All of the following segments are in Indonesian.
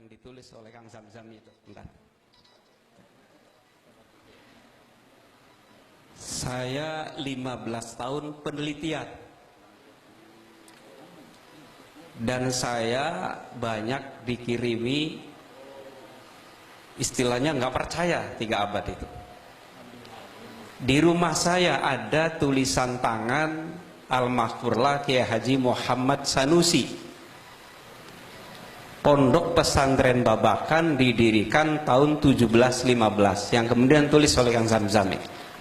yang ditulis oleh Kang Zamzam itu. Bentar. Saya 15 tahun penelitian dan saya banyak dikirimi, istilahnya nggak percaya 3 abad itu. Di rumah saya ada tulisan tangan Al-Mahfurlah Kiai Haji Muhammad Sanusi. Pondok Pesantren Babakan didirikan tahun 1715 yang kemudian tulis oleh Kang Zamzam.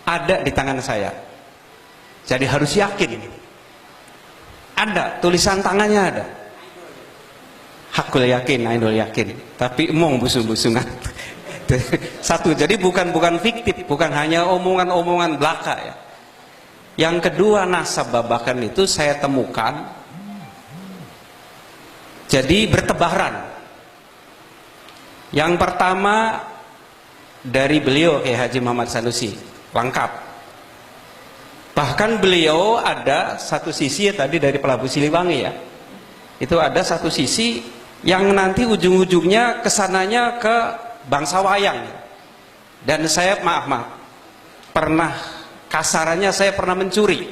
Ada di tangan saya. Jadi harus yakin. Ada, tulisan tangannya ada. Hakul yakin, ainul yakin. Tapi emong busung-busungan. Satu, jadi bukan fiktif, bukan hanya omongan-omongan belaka ya. Yang kedua, nasab Babakan itu saya temukan jadi bertebaran. Yang pertama dari beliau Kiai Haji Muhammad Sanusi, lengkap. Bahkan beliau ada satu sisi ya, tadi dari Pelabuh Siliwangi ya, itu ada satu sisi yang nanti ujung-ujungnya kesananya ke bangsa wayang. Dan saya maaf pernah kasarannya saya pernah mencuri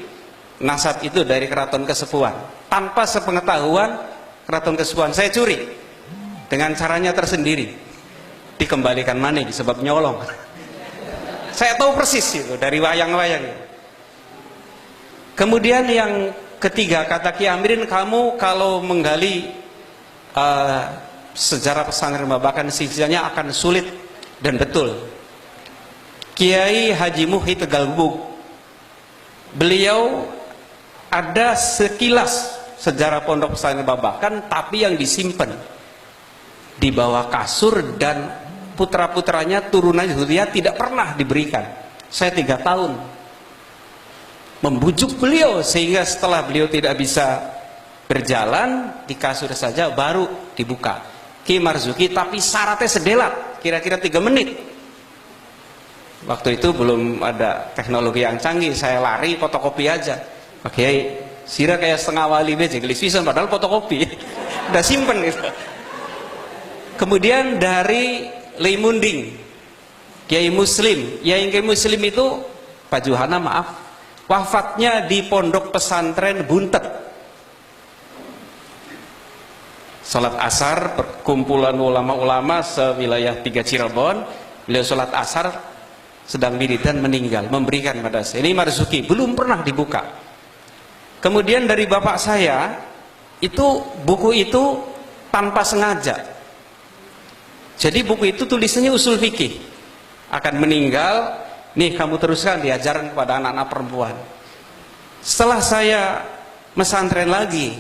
nasab itu dari Keraton Kesepuhan tanpa sepengetahuan Keraton Kesepuhan. Saya curi dengan caranya tersendiri, dikembalikan maning sebab nyolong. Saya tahu persis itu dari wayang-wayang. Kemudian yang ketiga, kata Ki Amirin, kamu kalau menggali sejarah pesantren Babakan sisanya akan sulit. Dan betul. Kiai Haji Muhi Tegalgubuk, beliau ada sekilas sejarah pondok pesantren Babakan, tapi yang disimpan di bawah kasur dan putra-putranya turunannya dia tidak pernah diberikan. Saya 3 tahun membujuk beliau sehingga setelah beliau tidak bisa berjalan di kasur saja baru dibuka. Ki Marzuki, tapi syaratnya sedelat, kira-kira 3 menit. Waktu itu belum ada teknologi yang canggih, saya lari fotokopi aja. Oke, sira kayak setengah wali aja gelis pisan padahal fotokopi. Udah simpen gitu. Kemudian dari Leimunding, Kiai Muslim. Kiai Muslim itu Pak Juhana maaf, wafatnya di Pondok Pesantren Buntet. Salat asar, perkumpulan ulama-ulama sewilayah 3 Cirebon. Beliau salat asar sedang wiridan meninggal, memberikan pada saya. Ini Marzuki, belum pernah dibuka. Kemudian dari bapak saya, itu buku itu tanpa sengaja. Jadi buku itu tulisannya usul fikih. Akan meninggal, nih kamu teruskan diajaran kepada anak-anak perempuan. Setelah saya mesantren lagi,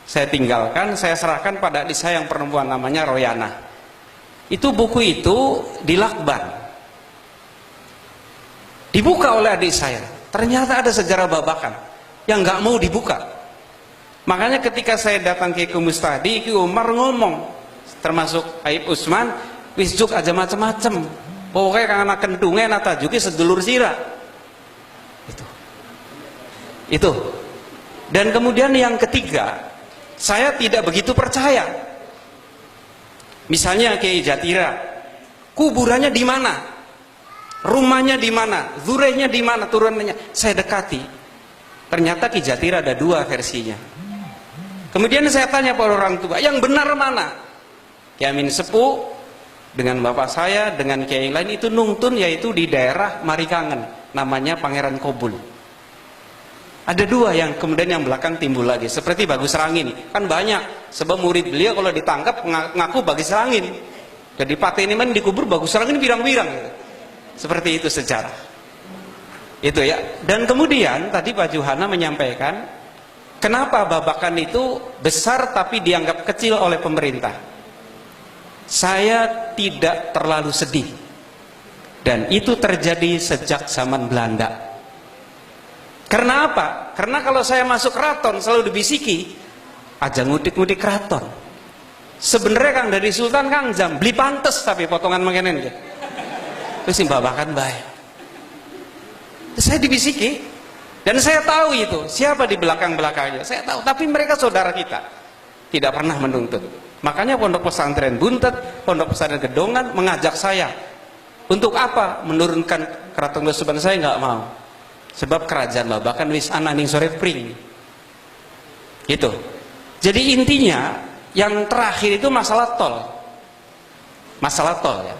saya tinggalkan, saya serahkan pada adik saya yang perempuan namanya Royana. Itu buku itu dilakban. Dibuka oleh adik saya. Ternyata ada sejarah Babakan yang nggak mau dibuka. Makanya ketika saya datang ke Mustadi, Ki Umar ngomong, termasuk Aib Usman, wisjuk aja macem-macem. Pokoknya kang anak kendunge nata juga sedulur sira. Itu. Dan kemudian yang ketiga, saya tidak begitu percaya. Misalnya Kiai Jatira, kuburannya di mana? Rumahnya di mana? Zurehnya di mana? Turunannya. Saya dekati. Ternyata Ki Jatira ada 2 versinya. Kemudian saya tanya pada orang tua, yang benar mana? Kiai Amin Sepuh dengan bapak saya, dengan kiai lain itu nungtun, yaitu di daerah Marikangen, namanya Pangeran Kobul. Ada 2 yang kemudian yang belakang timbul lagi, seperti Bagus Rangin. Kan banyak, sebab murid beliau kalau ditangkap ngaku Bagus Rangin. Jadi Pateniman dikubur Bagus Rangin pirang-pirang gitu. Seperti itu sejarah. Itu ya. Dan kemudian tadi Pak Juhana menyampaikan, kenapa Babakan itu besar tapi dianggap kecil oleh pemerintah. Saya tidak terlalu sedih. Dan itu terjadi sejak zaman Belanda. Karena apa? Karena kalau saya masuk keraton selalu dibisiki, aja ngudik-ngudik keraton. Sebenarnya Kang dari Sultan Kang Jam beli pantes tapi potongan mengenen gitu. Terus Babakan baik. Saya dibisiki dan saya tahu itu siapa di belakang-belakangnya. Saya tahu, tapi mereka saudara kita. Tidak pernah menuntut. Makanya pondok pesantren Buntet, pondok pesantren Gedongan mengajak saya. Untuk apa? Menurunkan keraton Besuban. Saya nggak mau. Sebab kerajaan Babakan wis ana ning sore pring. Gitu. Jadi intinya yang terakhir itu masalah tol. Masalah tol ya.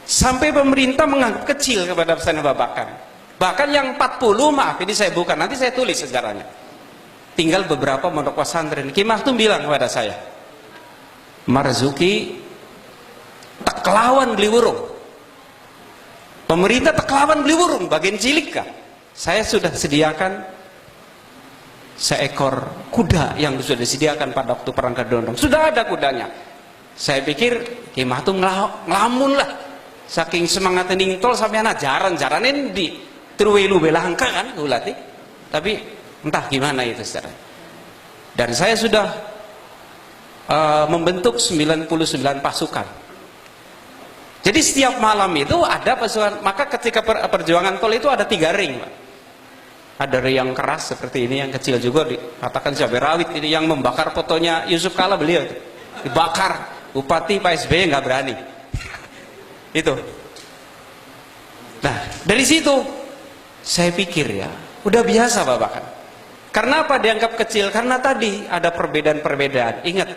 Sampai pemerintah menganggap kecil kepada pesantren Babakan. Bahkan yang 40, maaf ini saya bukan, nanti saya tulis sejarahnya. Tinggal beberapa pondok pesantren. Ki Maktum bilang kepada saya, Marzuki tak kelawan beli burung. Pemerintah tak kelawan beli burung, bagian cilik kah? Saya sudah sediakan seekor kuda yang sudah disediakan pada waktu perang Kedondong. Sudah ada kudanya. Saya pikir Ki Maktum ngelamun lah. Saking semangat ning tol sampai anak jaran di terwelu belangka kan ulati. Tapi entah gimana itu saudara. Dan saya sudah membentuk 99 pasukan. Jadi setiap malam itu ada pasukan. Maka ketika perjuangan tol itu ada 3 ring, Pak. Ada ring yang keras seperti ini, yang kecil juga dikatakan cabai rawit ini yang membakar fotonya Yusuf Kala, beliau itu dibakar. Bupati Pak SBY nggak berani. Itu. Nah, dari situ saya pikir ya, udah biasa Babakan. Karena apa dianggap kecil? Karena tadi ada perbedaan-perbedaan. Ingat,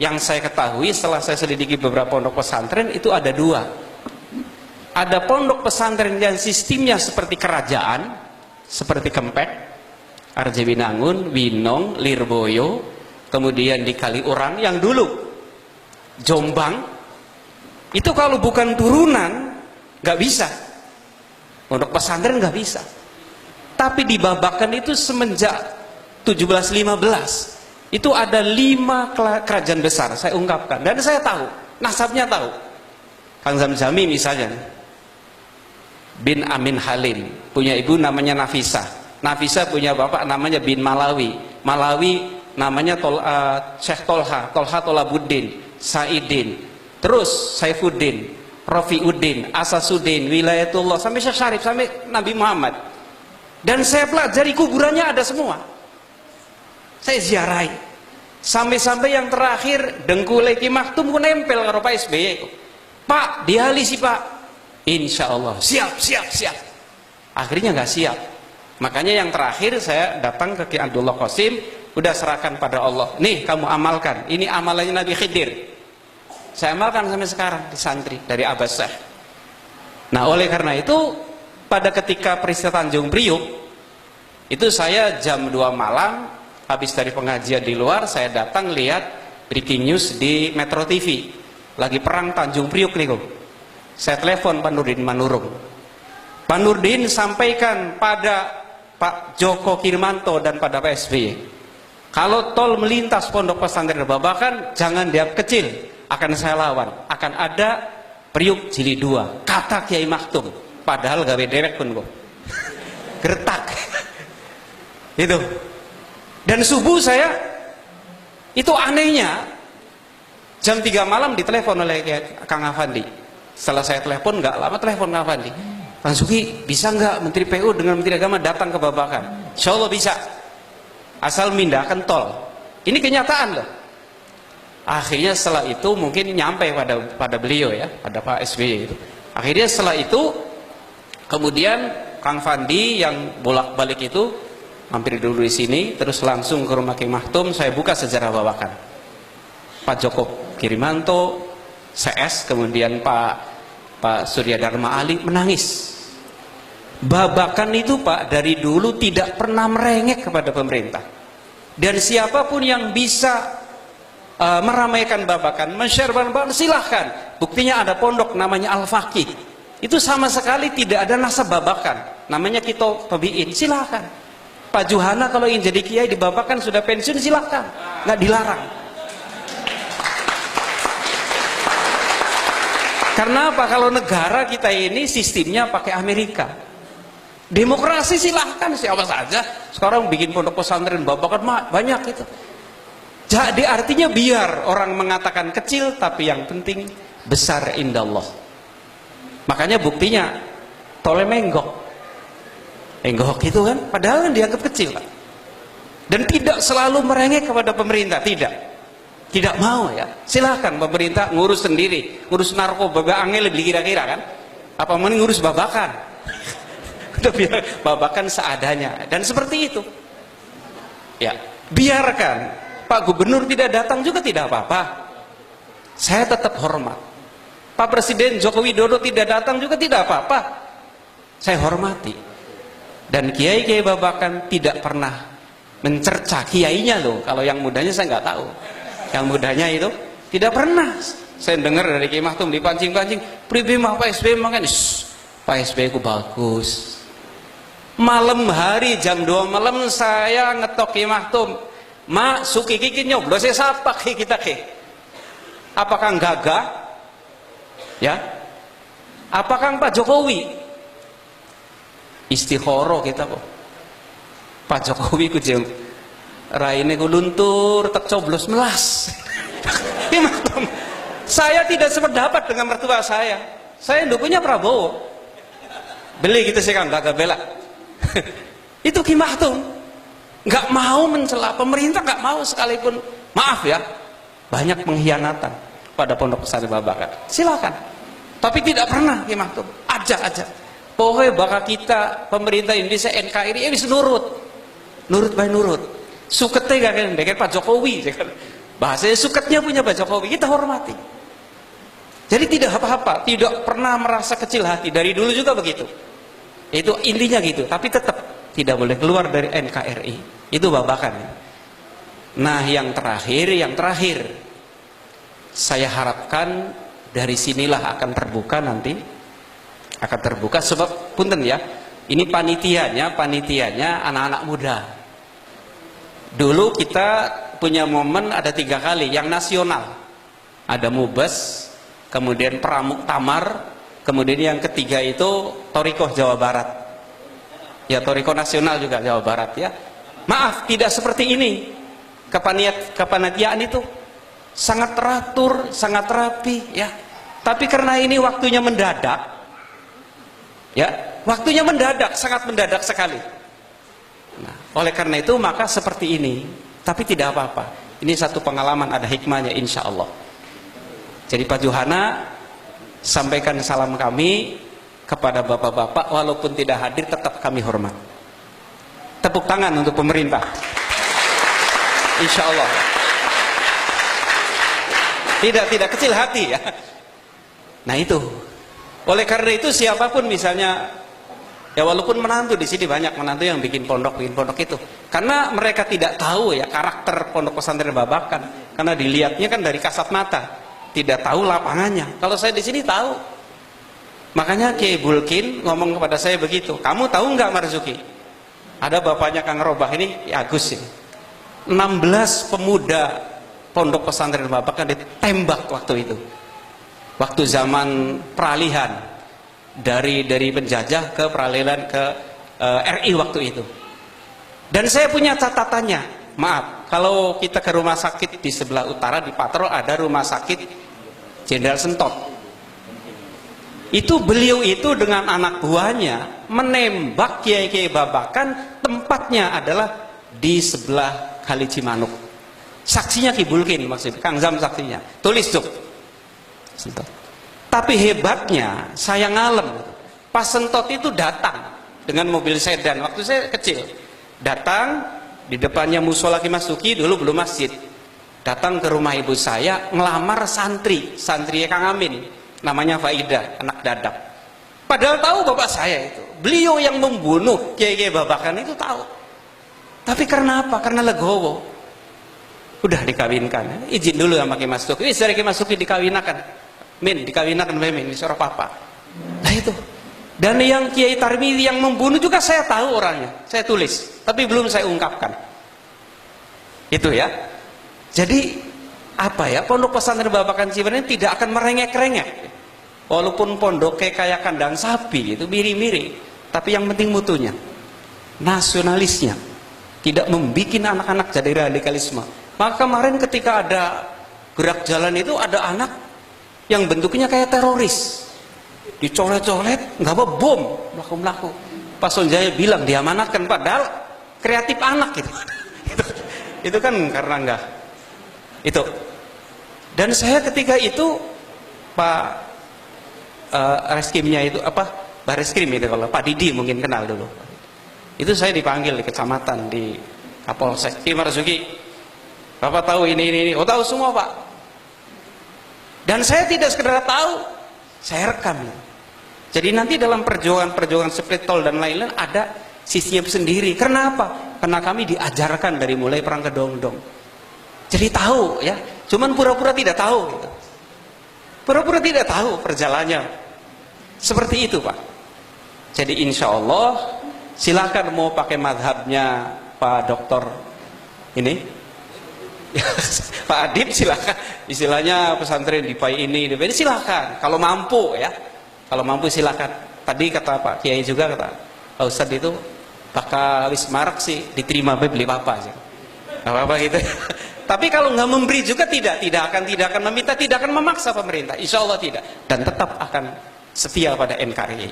yang saya ketahui setelah saya selidiki beberapa pondok pesantren itu ada 2. Ada pondok pesantren yang sistemnya seperti kerajaan, seperti Kempek, Arjewinangun, Winong, Lirboyo, kemudian di Kaliurang yang dulu Jombang. Itu kalau bukan turunan nggak bisa. Pondok pesantren nggak bisa. Tapi di Babakan itu semenjak 1715 itu ada 5 kerajaan besar, saya ungkapkan. Dan saya tahu, nasabnya tahu. Kang Zamzami misalnya bin Amin Halim, punya ibu namanya Nafisah. Nafisah punya bapak namanya bin Malawi. Malawi namanya Syekh Tolha Tolabuddin, Saidin, terus Saifuddin, Rofiuddin, Asasuddin, Wilayatullah, sampai Syekh Syarif, sampai Nabi Muhammad. Dan saya pelajari kuburannya ada semua. Saya ziarahi. Sampai-sampai yang terakhir Dengkule Ki Maktum ku nempel karo Pak SBY. Pak, diali sih Pak. Insya Allah siap. Akhirnya nggak siap. Makanya yang terakhir saya datang ke Ki Abdullah Qasim, udah serahkan pada Allah. Nih kamu amalkan. Ini amalannya Nabi Khidir. Saya amalkan sampai sekarang di santri dari Abbas Syekh. Nah, oleh karena itu pada ketika peristiwa Tanjung Priuk itu saya jam 2 malam habis dari pengajian di luar, saya datang lihat breaking news di Metro TV. Lagi perang Tanjung Priuk nih kok. Saya telepon Pak Nurdin Manurung. Pak Nurdin sampaikan pada Pak Joko Kirmanto dan pada Pak SBY, kalau tol melintas pondok pesantren Babakan jangan dianggap kecil, akan saya lawan. Akan ada Priuk jilid 2, kata Kiai Maktum. Padahal gawe dewek pun kok gertak itu. Dan subuh saya itu anehnya jam 3 malam ditelepon oleh Kang Afandi. Setelah saya telepon, nggak lama telepon Kang Afandi, Kang Suki bisa nggak Menteri PU dengan Menteri Agama datang ke Babakan? Insya Allah bisa, asal mindahkan tol. Ini kenyataan loh. Akhirnya setelah itu mungkin nyampe pada beliau ya, pada Pak SBY itu. Akhirnya setelah itu kemudian Kang Fandi yang bolak-balik itu mampir dulu di sini, terus langsung ke rumah Ki Maktum. Saya buka sejarah Babakan. Pak Joko Kirimanto, CS, kemudian Pak Surya Dharma Ali menangis. Babakan itu Pak dari dulu tidak pernah merengek kepada pemerintah. Dan siapapun yang bisa meramaikan Babakan, men-share Babakan, silahkan. Buktinya ada pondok namanya Al-Faqih. Itu sama sekali tidak ada nasab Babakan. Namanya Kito Tabiin, silahkan. Pak Juhana kalau ingin jadi kiai di Babakan sudah pensiun, silahkan. Nggak dilarang. Karena apa? Kalau negara kita ini sistemnya pakai Amerika. Demokrasi silahkan siapa saja. Sekarang bikin pondok pesantren Babakan banyak itu. Jadi artinya biar orang mengatakan kecil, tapi yang penting besar indallah. Makanya buktinya tolnya menggok itu kan, padahal kan dianggap kecil kan. Dan tidak selalu merengek kepada pemerintah, tidak. Tidak mau ya, silahkan pemerintah ngurus sendiri, ngurus narkoba, angel lebih kira-kira kan, apa mending ngurus babakan. Udah biar babakan seadanya, dan seperti itu ya, biarkan Pak Gubernur tidak datang juga tidak apa-apa, saya tetap hormat. Pak Presiden Joko Widodo tidak datang juga tidak apa-apa, saya hormati. Dan kiai-kiai babakan tidak pernah mencerca kiainya loh. Kalau yang mudanya saya nggak tahu, yang mudanya itu tidak pernah. Saya dengar dari Kiai Mahtum dipancing-pancing, pribe mah Pak SBY makan, Pak SBY ku bagus. Malam hari jam 2 malam saya ngetok Kiai Mahtum, mak suki kiki nyoblos saya sapa kita ke, apakah gagah ya, apakah Pak Jokowi istikhoro kita kok, Pak Jokowi ku jeng raine ku luntur tak coblos melas. Saya tidak sependapat dengan mertua saya dukungnya Prabowo, beli gitu sih kan gak bela. Itu Ki Mahtum nggak mau mencela pemerintah, nggak mau sekalipun, maaf ya, banyak pengkhianatan pada pondok pesantren babakan, silakan, tapi tidak pernah Ki Mahtum ajak pokoknya bakal kita pemerintah Indonesia NKRI ini nurut baik nurut, suketnya gak kan Pak Jokowi, bahasanya suketnya punya Pak Jokowi, kita hormati. Jadi tidak apa-apa, tidak pernah merasa kecil hati, dari dulu juga begitu. Itu intinya gitu, tapi tetap tidak boleh keluar dari NKRI. Itu babakan. Nah, yang terakhir saya harapkan dari sinilah akan terbuka nanti, akan terbuka sebab punten ya, ini panitianya anak-anak muda. Dulu kita punya momen ada 3 kali, yang nasional ada Mubes, kemudian Pramuktamar, kemudian yang ketiga itu Torikoh Jawa Barat ya, Torikoh nasional juga Jawa Barat ya. Maaf, tidak seperti ini. Kepanitiaan itu sangat teratur, sangat rapi ya, tapi karena ini waktunya mendadak ya, waktunya mendadak, sangat mendadak sekali. Nah, oleh karena itu maka seperti ini, tapi tidak apa-apa, ini satu pengalaman, ada hikmahnya insya Allah. Jadi Pak Johana, sampaikan salam kami kepada bapak-bapak, walaupun tidak hadir tetap kami hormat. Tepuk tangan untuk pemerintah, insya Allah. Tidak kecil hati ya. Nah itu, oleh karena itu siapapun misalnya, ya walaupun menantu di sini banyak menantu yang bikin pondok itu, karena mereka tidak tahu ya karakter pondok pesantren babakan, karena dilihatnya kan dari kasat mata, tidak tahu lapangannya. Kalau saya di sini tahu, makanya Kiai Bulkin ngomong kepada saya begitu, kamu tahu nggak Marzuki, ada bapaknya Kang Robah ini Agus ini, 16 pemuda pondok pesantren babakan ditembak waktu itu, waktu zaman peralihan dari penjajah ke peralihan ke RI waktu itu. Dan saya punya catatannya. Maaf, kalau kita ke rumah sakit di sebelah utara di Patro ada rumah sakit Jenderal Sentot. Itu beliau itu dengan anak buahnya menembak kiai-kiai babakan, tempatnya adalah di sebelah Kali Cimanuk. Saksinya Ki Bulkin, maksudnya Kang Zam saksinya. Tulis tuh. Sentot. Tapi hebatnya saya ngalem. Pas Sentot itu datang dengan mobil sedan waktu saya kecil. Datang di depannya musola Ki Masuki, dulu belum masjid. Datang ke rumah ibu saya, ngelamar santri Kang Amin, namanya Faidah, anak dadap. Padahal tahu bapak saya itu, beliau yang membunuh kiai-kiai babakan itu tahu. Tapi karena apa? Karena legowo. Udah dikawinkan, izin dulu sama Ki Masuki. Dari Ki Masuki dikawinakan, dikawinakan Min, ini seorang papa. Nah itu. Dan yang Kiai Tarmizi yang membunuh juga saya tahu orangnya, saya tulis, tapi belum saya ungkapkan. Itu ya. Jadi apa ya, pondok pesantren babakan Ciberem tidak akan merengek-rengek. Walaupun pondok kayak kandang sapi itu miri-miri, tapi yang penting mutunya, nasionalisnya, tidak membuat anak-anak jadi radikalisme. Maka kemarin ketika ada gerak jalan itu ada anak yang bentuknya kayak teroris. Dicolet-colet, nggak apa bom, melaku-melaku. Pak Sonjaya bilang diamanatkan, padahal kreatif anak gitu. Itu kan karena enggak. Itu Dan saya ketika itu Pak Reskrimnya itu apa, Bareskrim itu, kalau Pak Didi mungkin kenal dulu, itu saya dipanggil di kecamatan, di Kapolsek, Ki Marzuki, Bapak tahu ini, oh tahu semua Pak. Dan saya tidak sekedar tahu, saya rekam. Jadi nanti dalam perjuangan split tol dan lain-lain ada sisinya sendiri. Karena apa? Karena kami diajarkan dari mulai perang Kedongdong. Jadi tahu ya, cuman pura-pura tidak tahu gitu. Pura-pura tidak tahu perjalanannya. Seperti itu Pak. Jadi insya Allah silakan mau pakai madhabnya Pak Dokter ini Pak Adib, silakan. Istilahnya pesantren di Pai ini silakan. Kalau mampu ya, kalau mampu silakan. Tadi kata Pak Kiai juga, kata Pak Ustadz itu bakal wis marak sih diterima beli apa sih, apa gitu. Tapi kalau nggak memberi juga tidak akan meminta, tidak akan memaksa pemerintah, insya Allah tidak, dan tetap akan setia pada NKRI.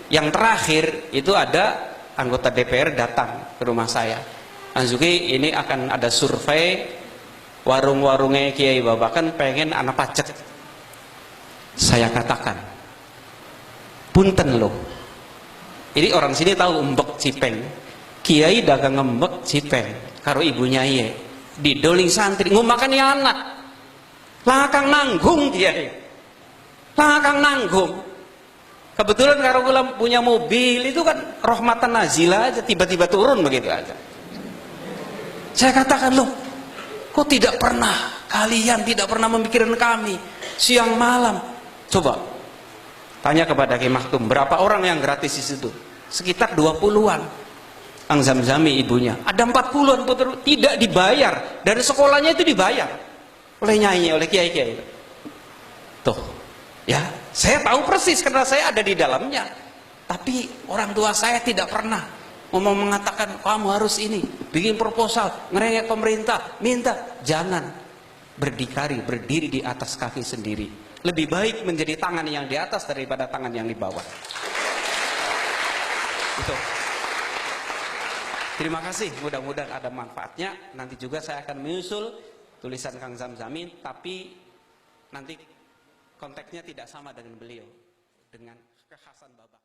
Yang terakhir itu ada anggota DPR datang ke rumah saya, Anzuki ini akan ada survei warung-warungnya Kiai Babakan pengen anak pacet. Saya katakan, punten loh, ini orang sini tahu embek cipeng, Kiai dagang embek cipeng karo ibunya iye di doling santri ngumakan ya anak lakang nanggung, Kiai lakang nanggung. Kebetulan kalau punya mobil itu kan rahmatan nazila aja, tiba-tiba turun begitu aja. Saya katakan, loh kok kalian tidak pernah memikirkan kami siang malam. Coba tanya kepada Ki Maktum, berapa orang yang gratis di situ? Sekitar 20-an. Kang Zamzami ibunya, ada 40-an putar tidak dibayar, dari sekolahnya itu dibayar oleh nyai, oleh kiai-kiai. Tuh, ya, saya tahu persis karena saya ada di dalamnya. Tapi orang tua saya tidak pernah ngomong mengatakan kamu harus ini, bikin proposal, ngerengek pemerintah, minta. Jangan berdiri di atas kaki sendiri. Lebih baik menjadi tangan yang di atas daripada tangan yang di bawah. Itu. Terima kasih, mudah-mudahan ada manfaatnya. Nanti juga saya akan menyusul tulisan Kang Zamzami, tapi nanti konteksnya tidak sama dengan beliau, dengan kekhasan Babak.